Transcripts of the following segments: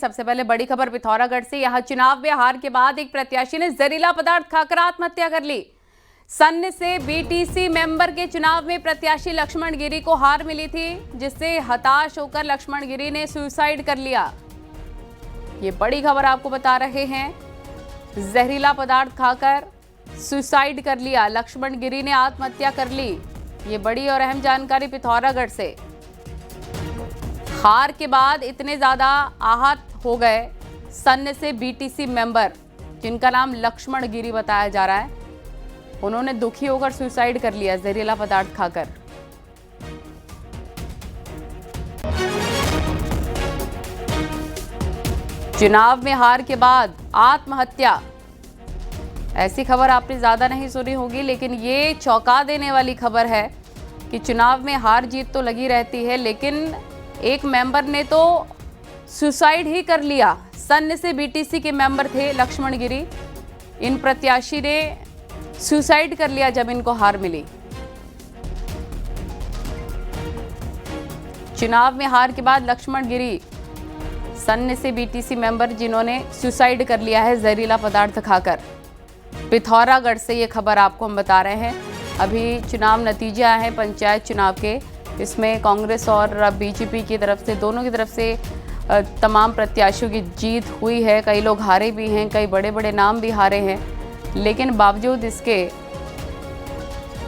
सबसे पहले बड़ी खबर पिथौरागढ़ से। यहां चुनाव में हार के बाद एक प्रत्याशी ने जहरीला पदार्थ खाकर आत्महत्या कर ली। सन्न से बीटीसी मेंबर के चुनाव में प्रत्याशी लक्ष्मण गिरी को हार मिली थी, जिससे हताश होकर लक्ष्मण गिरी ने सुसाइड कर लिया। ये बड़ी खबर आपको बता रहे हैं। जहरीला पदार्थ खाकर सुसाइड कर लिया, लक्ष्मण गिरी ने आत्महत्या कर ली। ये बड़ी और अहम जानकारी पिथौरागढ़ से। हार के बाद इतने ज्यादा आहत हो गए सन्न से बीटीसी मेंबर, जिनका नाम लक्ष्मण गिरी बताया जा रहा है, उन्होंने दुखी होकर सुसाइड कर लिया जहरीला पदार्थ खाकर। चुनाव में हार के बाद आत्महत्या, ऐसी खबर आपने ज्यादा नहीं सुनी होगी, लेकिन ये चौंका देने वाली खबर है कि चुनाव में हार जीत तो लगी रहती है, लेकिन एक मेंबर ने तो सुसाइड ही कर लिया। सन्न से बीटीसी के मेंबर थे लक्ष्मण गिरी। इन प्रत्याशी ने सुसाइड कर लिया जब इनको हार मिली। चुनाव में हार के बाद लक्ष्मण गिरी, सन्न से बीटीसी मेंबर, जिन्होंने सुसाइड कर लिया है जहरीला पदार्थ खाकर। पिथौरागढ़ से ये खबर आपको हम बता रहे हैं। अभी चुनाव नतीजे आए हैं पंचायत चुनाव के। इसमें कांग्रेस और बीजेपी की तरफ से, दोनों की तरफ से तमाम प्रत्याशियों की जीत हुई है। कई लोग हारे भी हैं, कई बड़े बड़े नाम भी हारे हैं, लेकिन बावजूद इसके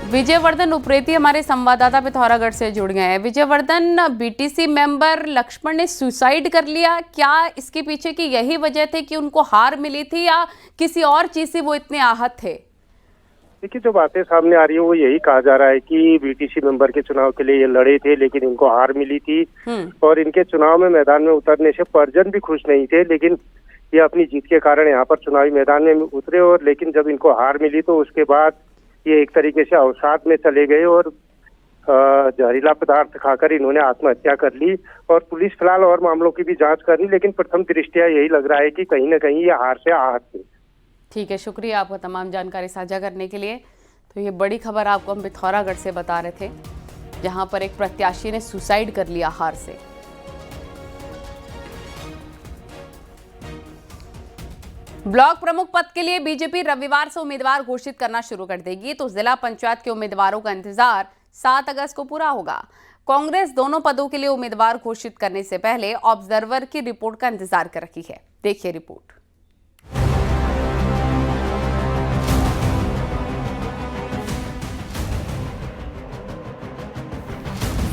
विजयवर्धन उप्रेती हमारे संवाददाता पिथौरागढ़ से जुड़ गए हैं। विजयवर्धन, बीटीसी मेंबर लक्ष्मण ने सुसाइड कर लिया, क्या इसके पीछे की यही वजह थी कि उनको हार मिली थी, या किसी और चीज से वो इतने आहत थे? देखिए, जो बातें सामने आ रही है वो यही कहा जा रहा है कि बीटीसी मेंबर के चुनाव के लिए ये लड़े थे, लेकिन इनको हार मिली थी और इनके चुनाव में मैदान में उतरने से परिजन भी खुश नहीं थे, लेकिन ये अपनी जीत के कारण यहाँ पर चुनावी मैदान में उतरे। और लेकिन जब इनको हार मिली तो उसके बाद ये एक तरीके से अवसाद में चले गए और जहरीला पदार्थ खाकर इन्होंने आत्महत्या कर ली। और पुलिस फिलहाल और मामलों की भी जाँच कर रही, लेकिन प्रथम दृष्टया यही लग रहा है कि कहीं न कहीं ये हार से आहत थे। ठीक है, शुक्रिया आपका तमाम जानकारी साझा करने के लिए। तो ये बड़ी खबर आपको हम पिथौरागढ़ से बता रहे थे, जहां पर एक प्रत्याशी ने सुसाइड कर लिया हार से। ब्लॉक प्रमुख पद के लिए बीजेपी रविवार से उम्मीदवार घोषित करना शुरू कर देगी, तो जिला पंचायत के उम्मीदवारों का इंतजार 7 अगस्त को पूरा होगा। कांग्रेस दोनों पदों के लिए उम्मीदवार घोषित करने से पहले ऑब्जर्वर की रिपोर्ट का इंतजार कर रही है। देखिए रिपोर्ट।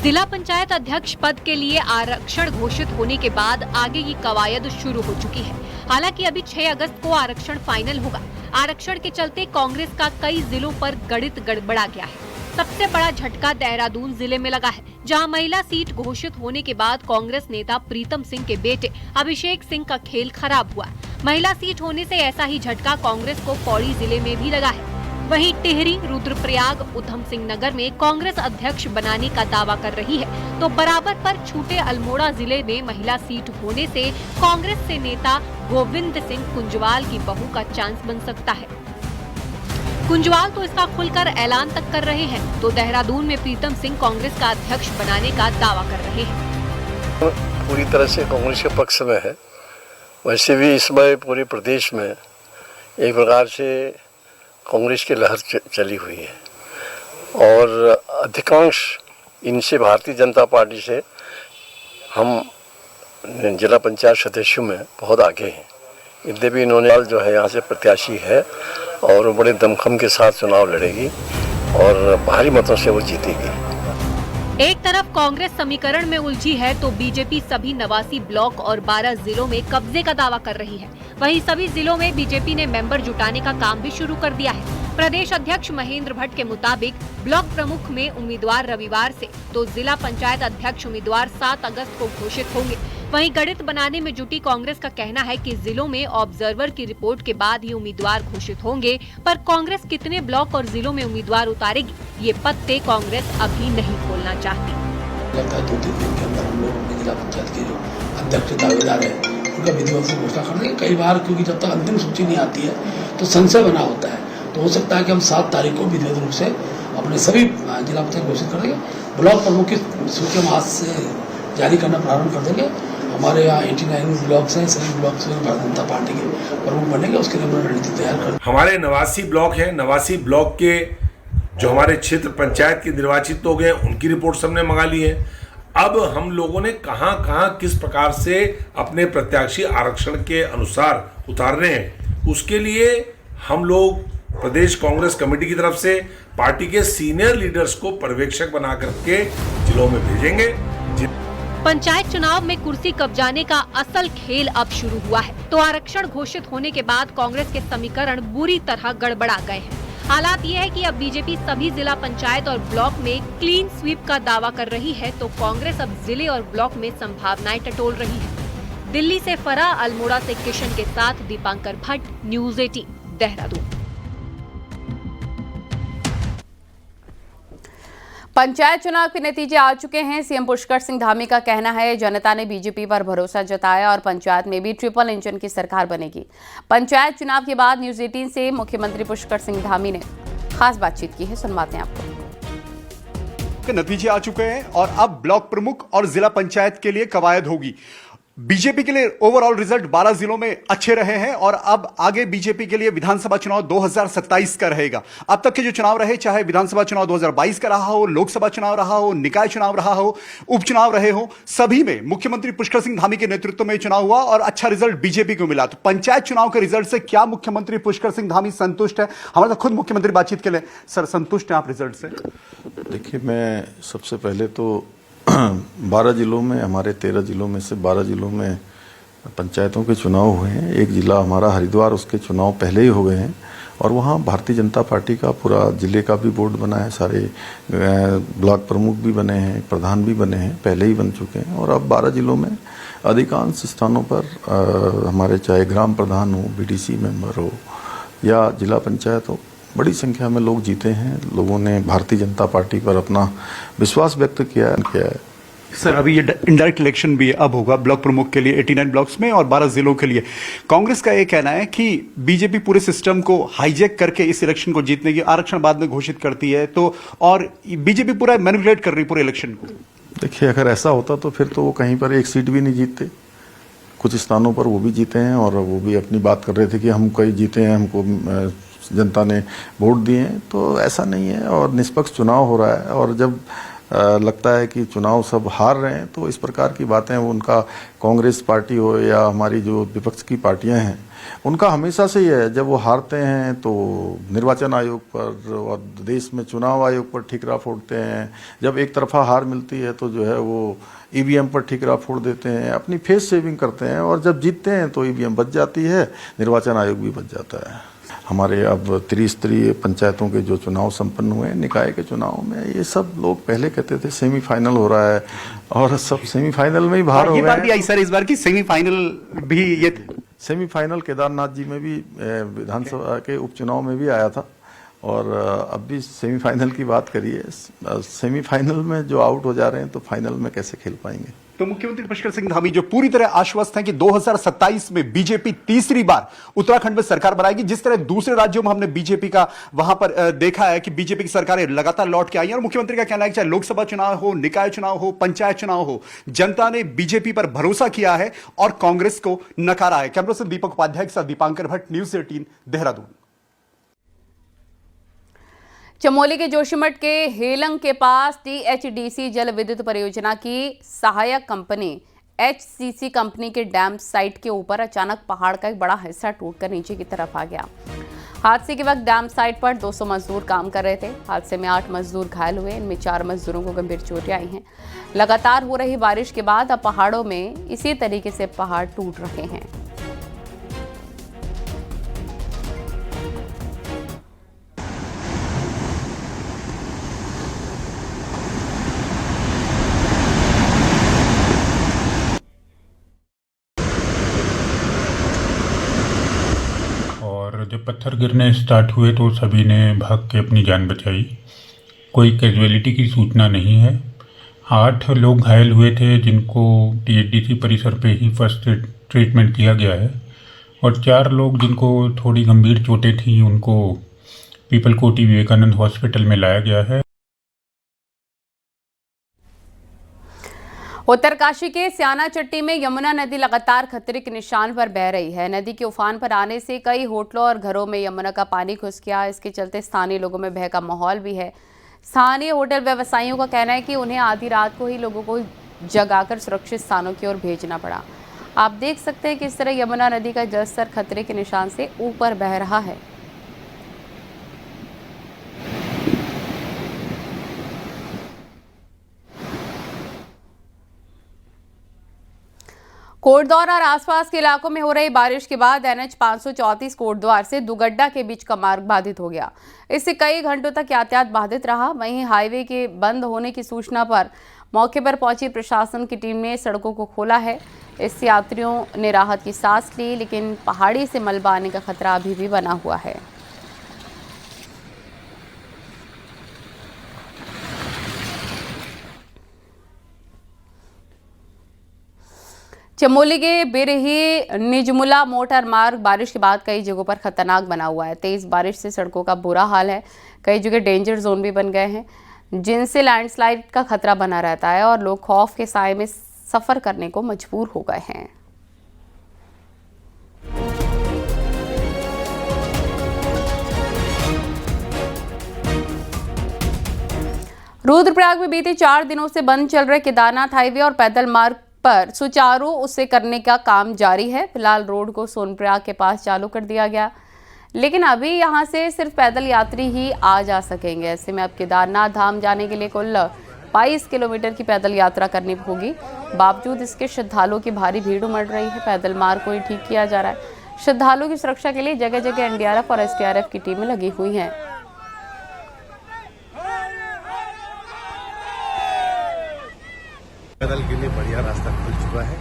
जिला पंचायत अध्यक्ष पद के लिए आरक्षण घोषित होने के बाद आगे की कवायद शुरू हो चुकी है। हालांकि अभी 6 अगस्त को आरक्षण फाइनल होगा। आरक्षण के चलते कांग्रेस का कई जिलों पर गणित गड़बड़ा गया है। सबसे बड़ा झटका देहरादून जिले में लगा है, जहां महिला सीट घोषित होने के बाद कांग्रेस नेता प्रीतम सिंह के बेटे अभिषेक सिंह का खेल खराब हुआ। महिला सीट होने से ऐसा ही झटका कांग्रेस को पौड़ी जिले में भी लगा है। वहीं टिहरी, रुद्रप्रयाग, उधम सिंह नगर में कांग्रेस अध्यक्ष बनाने का दावा कर रही है, तो बराबर पर छूटे अल्मोड़ा जिले में महिला सीट होने से कांग्रेस से नेता गोविंद सिंह कुंजवाल की बहू का चांस बन सकता है। कुंजवाल तो इसका खुलकर ऐलान तक कर रहे हैं, तो देहरादून में प्रीतम सिंह कांग्रेस का अध्यक्ष बनाने का दावा कर रहे हैं। पूरी तरह से कांग्रेस के पक्ष में है। वैसे भी इस समय पूरे प्रदेश में एक प्रकार से कांग्रेस की लहर चली हुई है और अधिकांश इनसे भारतीय जनता पार्टी से हम जिला पंचायत सदस्यों में बहुत आगे हैं। यद्यपि इन्होंने जो है यहाँ से प्रत्याशी है और बड़े दमखम के साथ चुनाव लड़ेगी और भारी मतों से वो जीतेगी। एक तरफ कांग्रेस समीकरण में उलझी है, तो बीजेपी सभी 89 ब्लॉक और 12 जिलों में कब्जे का दावा कर रही है। वहीं सभी जिलों में बीजेपी ने मेंबर जुटाने का काम भी शुरू कर दिया है। प्रदेश अध्यक्ष महेंद्र भट्ट के मुताबिक ब्लॉक प्रमुख में उम्मीदवार रविवार से, तो जिला पंचायत अध्यक्ष उम्मीदवार 7 अगस्त को घोषित होंगे। वहीं गणित बनाने में जुटी कांग्रेस का कहना है कि जिलों में ऑब्जर्वर की रिपोर्ट के बाद ही उम्मीदवार घोषित होंगे, पर कांग्रेस कितने ब्लॉक और जिलों में उम्मीदवार उतारेगी, ये पत्ते कांग्रेस अभी नहीं खोलना चाहती। लगता है 2-3 दिन के अंदर हम लोग जिला पंचायत के जो अध्यक्ष दावेदार है उनका विधिवत से घोषणा कर देंगे। कई बार क्योंकि जब तक अंतिम सूची नहीं आती है तो संशय बना होता है, तो हो सकता है कि हम 7 तारीख को विधिवत रूप से अपने सभी जिला पंचायत घोषित कर देंगे। ब्लॉक प्रमुख की सूची हम आज से जारी करना प्रारंभ कर देंगे। हमारे यहाँ 89 ब्लॉक्स हैं, सभी ब्लॉक्स में भारतीय जनता पार्टी के प्रमुख बनेंगे, उसके लिए हमने रणनीति तैयार कर। हमारे 89 ब्लॉक हैं, 89 ब्लॉक के जो हमारे क्षेत्र पंचायत के निर्वाचित लोग हैं उनकी रिपोर्ट हमने मंगा ली है। अब हम लोगों ने कहां कहां किस प्रकार से अपने प्रत्याशी आरक्षण के अनुसार उतारने हैं, उसके लिए हम लोग प्रदेश कांग्रेस कमेटी की तरफ से पार्टी के सीनियर लीडर्स को पर्यवेक्षक बना करके जिलों में भेजेंगे। पंचायत चुनाव में कुर्सी कब्जाने का असल खेल अब शुरू हुआ है, तो आरक्षण घोषित होने के बाद कांग्रेस के समीकरण बुरी तरह गड़बड़ा गए हैं। हालात ये है कि अब बीजेपी सभी जिला पंचायत और ब्लॉक में क्लीन स्वीप का दावा कर रही है, तो कांग्रेस अब जिले और ब्लॉक में संभावनाएं टटोल रही है। दिल्ली से फराह, अल्मोड़ा से किशन के साथ दीपांकर भट्ट, न्यूज़ 18 देहरादून। पंचायत चुनाव के नतीजे आ चुके हैं। सीएम पुष्कर सिंह धामी का कहना है जनता ने बीजेपी पर भरोसा जताया और पंचायत में भी ट्रिपल इंजन की सरकार बनेगी। पंचायत चुनाव के बाद न्यूज़ 18 से मुख्यमंत्री पुष्कर सिंह धामी ने खास बातचीत की है, सुनवाते हैं आपको। के नतीजे आ चुके हैं और अब ब्लॉक प्रमुख और जिला पंचायत के लिए कवायद होगी। बीजेपी के लिए ओवरऑल रिजल्ट 12 जिलों में अच्छे रहे हैं और अब आगे बीजेपी के लिए विधानसभा चुनाव 2027 का रहेगा। अब तक के जो चुनाव रहे, चाहे विधानसभा चुनाव 2022 का रहा हो, लोकसभा चुनाव रहा हो, निकाय चुनाव रहा हो, उपचुनाव रहे हो, सभी में मुख्यमंत्री पुष्कर सिंह धामी के नेतृत्व में चुनाव हुआ और अच्छा रिजल्ट बीजेपी को मिला। तो पंचायत चुनाव के रिजल्ट से क्या मुख्यमंत्री पुष्कर सिंह धामी संतुष्ट है? हमारे साथ खुद मुख्यमंत्री बातचीत के लिए। सर, संतुष्ट हैं आप रिजल्ट से? देखिए, मैं सबसे पहले तो 12 जिलों में, हमारे 13 जिलों में से 12 जिलों में पंचायतों के चुनाव हुए हैं। एक जिला हमारा हरिद्वार, उसके चुनाव पहले ही हो गए हैं और वहाँ भारतीय जनता पार्टी का पूरा जिले का भी बोर्ड बना है, सारे ब्लॉक प्रमुख भी बने हैं, प्रधान भी बने हैं, पहले ही बन चुके हैं। और अब 12 जिलों में अधिकांश स्थानों पर हमारे चाहे ग्राम प्रधान हो, बीडीसी मेंबर हो या जिला पंचायत हो, बड़ी संख्या में लोग जीते हैं। लोगों ने भारतीय जनता पार्टी पर अपना विश्वास व्यक्त किया है। सर, अभी ये इनडायरेक्ट इलेक्शन भी अब होगा ब्लॉक प्रमुख के लिए 89 ब्लॉक्स में और 12 जिलों के लिए। कांग्रेस का ये कहना है कि बीजेपी पूरे सिस्टम को हाईजैक करके इस इलेक्शन को जीतने की, आरक्षण बाद में घोषित करती है, तो और बीजेपी पूरा मैनिपुलेट कर रही पूरे इलेक्शन को। देखिए, अगर ऐसा होता तो फिर तो वो कहीं पर एक सीट भी नहीं जीतते। कुछ स्थानों पर वो भी जीते हैं और वो भी अपनी बात कर रहे थे कि हम कहीं जीते हैं, हमको जनता ने वोट दिए हैं। तो ऐसा नहीं है और निष्पक्ष चुनाव हो रहा है। और जब लगता है कि चुनाव सब हार रहे हैं तो इस प्रकार की बातें, वो उनका कांग्रेस पार्टी हो या हमारी जो विपक्ष की पार्टियां हैं, उनका हमेशा से ही है, जब वो हारते हैं तो निर्वाचन आयोग पर और देश में चुनाव आयोग पर ठिकरा फोड़ते हैं। जब एक तरफा हार मिलती है तो जो है वो ईवीएम पर ठिकरा फोड़ देते हैं, अपनी फेस सेविंग करते हैं और जब जीतते हैं तो ईवीएम बच जाती है, निर्वाचन आयोग भी बच जाता है। हमारे अब त्रिस्तरीय पंचायतों के जो चुनाव संपन्न हुए हैं, निकाय के चुनाव में, ये सब लोग पहले कहते थे सेमीफाइनल हो रहा है और सब सेमीफाइनल में ही बाहर हो गए। ये बात भी आई सर इस बार की सेमीफाइनल भी, ये सेमीफाइनल केदारनाथ जी में भी विधानसभा के उपचुनाव में भी आया था और अब भी सेमीफाइनल की बात करिए। सेमीफाइनल में जो आउट हो जा रहे हैं तो फाइनल में कैसे खेल पाएंगे? तो मुख्यमंत्री पुष्कर सिंह धामी जो पूरी तरह आश्वस्त हैं कि 2027 में बीजेपी तीसरी बार उत्तराखंड में सरकार बनाएगी। जिस तरह दूसरे राज्यों में हमने बीजेपी का वहां पर देखा है कि बीजेपी की सरकारें लगातार लौट के आई हैं और मुख्यमंत्री का कहना है कि चाहे लोकसभा चुनाव हो, निकाय चुनाव हो, पंचायत चुनाव हो, जनता ने बीजेपी पर भरोसा किया है और कांग्रेस को नकारा है। कैमरा से दीपक उपाध्याय के साथ दीपांकर भट्ट, न्यूज़ 18 देहरादून। चमोली के जोशीमठ के हेलंग के पास टीएचडीसी जल विद्युत परियोजना की सहायक कंपनी एचसीसी कंपनी के डैम साइट के ऊपर अचानक पहाड़ का एक बड़ा हिस्सा टूटकर नीचे की तरफ आ गया। हादसे के वक्त डैम साइट पर 200 मजदूर काम कर रहे थे। हादसे में 8 मजदूर घायल हुए, इनमें 4 मजदूरों को गंभीर चोटें आई हैं। लगातार हो रही बारिश के बाद अब पहाड़ों में इसी तरीके से पहाड़ टूट रहे हैं। जब पत्थर गिरने स्टार्ट हुए तो सभी ने भाग के अपनी जान बचाई। कोई कैजुअलिटी की सूचना नहीं है। 8 लोग घायल हुए थे जिनको टीएचडीसी परिसर पे ही फर्स्ट ट्रीटमेंट किया गया है और 4 लोग जिनको थोड़ी गंभीर चोटें थीं उनको पीपलकोटी विवेकानंद हॉस्पिटल में लाया गया है। उत्तरकाशी के स्याना चट्टी में यमुना नदी लगातार खतरे के निशान पर बह रही है। नदी के उफान पर आने से कई होटलों और घरों में यमुना का पानी घुस गया। इसके चलते स्थानीय लोगों में भय का माहौल भी है। स्थानीय होटल व्यवसायियों का कहना है कि उन्हें आधी रात को ही लोगों को जगाकर सुरक्षित स्थानों की ओर भेजना पड़ा। आप देख सकते हैं कि इस तरह यमुना नदी का जलस्तर खतरे के निशान से ऊपर बह रहा है। कोटद्वार और आसपास के इलाकों में हो रही बारिश के बाद NH 534 कोटद्वार से दुगड्डा के बीच का मार्ग बाधित हो गया। इससे कई घंटों तक यातायात बाधित रहा। वहीं हाईवे के बंद होने की सूचना पर मौके पर पहुंची प्रशासन की टीम ने सड़कों को खोला है। इससे यात्रियों ने राहत की सांस ली, लेकिन पहाड़ी से मलबा आने का खतरा अभी भी बना हुआ है। चमोली के बिरही निजमुला मोटर मार्ग बारिश के बाद कई जगहों पर खतरनाक बना हुआ है। तेज बारिश से सड़कों का बुरा हाल है। कई जगह डेंजर जोन भी बन गए हैं, जिनसे लैंडस्लाइड का खतरा बना रहता है और लोग खौफ के साए में सफर करने को मजबूर हो गए हैं। रुद्रप्रयाग में बीते 4 दिनों से बंद चल रहे केदारनाथ हाईवे और पैदल मार्ग पर सुचारू उसे करने का काम जारी है। फिलहाल रोड को सोनप्रयाग के पास चालू कर दिया गया, लेकिन अभी यहां से सिर्फ पैदल यात्री ही आ जा सकेंगे। ऐसे में अब केदारनाथ धाम जाने के लिए कुल 22 किलोमीटर की पैदल यात्रा करनी होगी। बावजूद इसके श्रद्धालुओं की भारी भीड़ उमड़ रही है। पैदल मार्ग को ही ठीक किया जा रहा है। श्रद्धालुओं की सुरक्षा के लिए जगह जगह NDRF और SDRF की टीमें लगी हुई हैं। पैदल के लिए बढ़िया रास्ता खुल चुका है।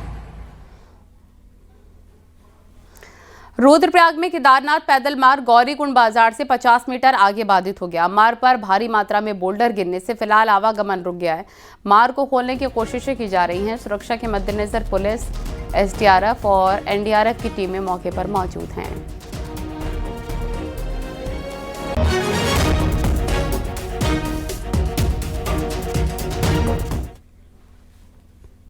रुद्रप्रयाग में केदारनाथ पैदल मार्ग गौरीकुंड बाजार से 50 मीटर आगे बाधित हो गया। मार्ग पर भारी मात्रा में बोल्डर गिरने से फिलहाल आवागमन रुक गया है। मार्ग को खोलने की कोशिशें की जा रही हैं। सुरक्षा के मद्देनजर पुलिस, SDRF और NDRF की टीमें मौके पर मौजूद हैं।